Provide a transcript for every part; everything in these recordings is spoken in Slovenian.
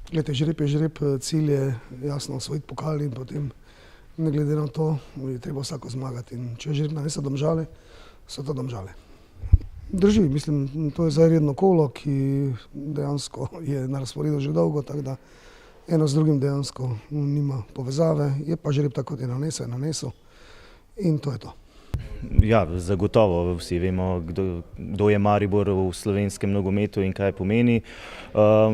Glejte, žreb je žreb, cilj je jasno osvojiti pokal in potem ne glede na to je treba vsako zmagati. In če je žreb nanesel Domžale, so to Domžale. Drži, mislim, to je zdaj redno kolo, ki dejansko je na razporedu že dolgo, tako da eno z drugim dejansko nima povezave, je pa žreb tako, kot je nanesel in to je to. Ja, zagotovo vsi vemo, kdo je Maribor v slovenskem nogometu in kaj pomeni.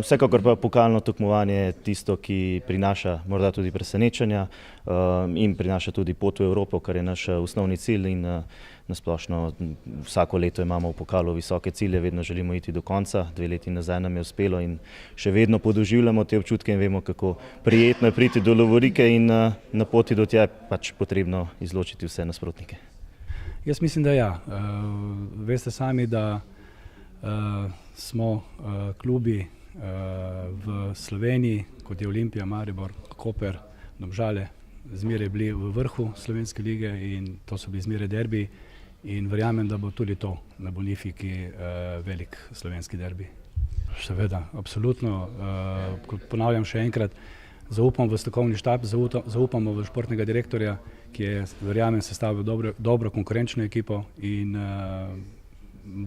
Vsekakor pa pokalno tekmovanje tisto, ki prinaša morda tudi presenečenja in prinaša tudi pot v Evropo, kar je naš osnovni cilj in na splošno vsako leto imamo v pokalu visoke cilje, vedno želimo iti do konca, 2 leti nazaj nam je uspelo in še vedno podoživljamo te občutke in vemo, kako prijetno je priti do lovorike in na poti do tja je pač potrebno izločiti vse nasprotnike. Jaz mislim, da ja. Veste sami, da smo klubi v Sloveniji, kot je Olimpija, Maribor, Koper, Domžale, zmeraj bili v vrhu slovenske lige in to so bili zmeraj derbiji in verjamem, da bo tudi to na Bonifiki velik slovenski derbi. Seveda, absolutno. Ponavljam še enkrat, zaupam v strokovni štab, zaupamo v športnega direktorja, ki je, verjamem, sestavil dobro konkurenčno ekipo in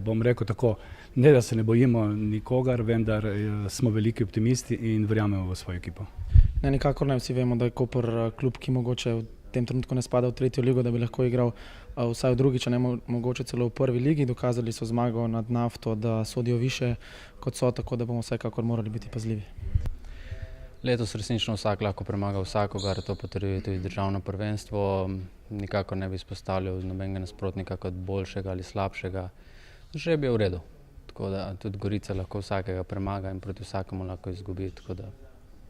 bom rekel tako, ne da se ne bojimo nikogar, vendar smo veliki optimisti in verjamemo v svojo ekipo. Ne, nikakor ne, vsi vemo, da je Koper klub, ki mogoče v tem trenutku ne spada v 3. ligo, da bi lahko igral vsaj v drugi, če ne mogoče celo v 1. ligi. Dokazali so zmago nad Nafto, da sodijo više kot so, tako da bomo vsekakor morali biti pazljivi. Letos resnično vsak lahko premaga vsakogar, to potrjuje tudi državno prvenstvo. Nikakor ne bi izpostavljal nobenega nasprotnika kot boljšega ali slabšega. Žreb je v redu, tako da tudi Gorica lahko vsakega premaga in proti vsakemu lahko izgubi, tako da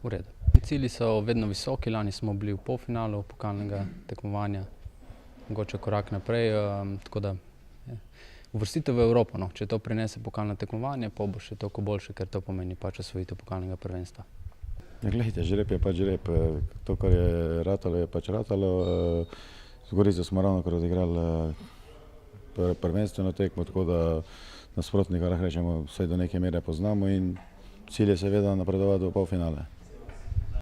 v redu. Cilji so vedno visoki, lani smo bili v polfinalu pokalnega tekmovanja, mogoče korak naprej, tako da uvrstitev v Evropo, no. Če to prinese pokalno tekmovanje, pa bo še toliko boljše, ker to pomeni pač osvojitev pokalnega prvenstva. Ja, gledajte, žreb je pač žreb, to, kar je ratalo, je pač ratalo. Z Gorico smo ravnokar odigrali prvenstveno tekmo, tako da nasprotnika, lahko rečemo, vsaj do neke mere poznamo in cilj je seveda napredovati v polfinale.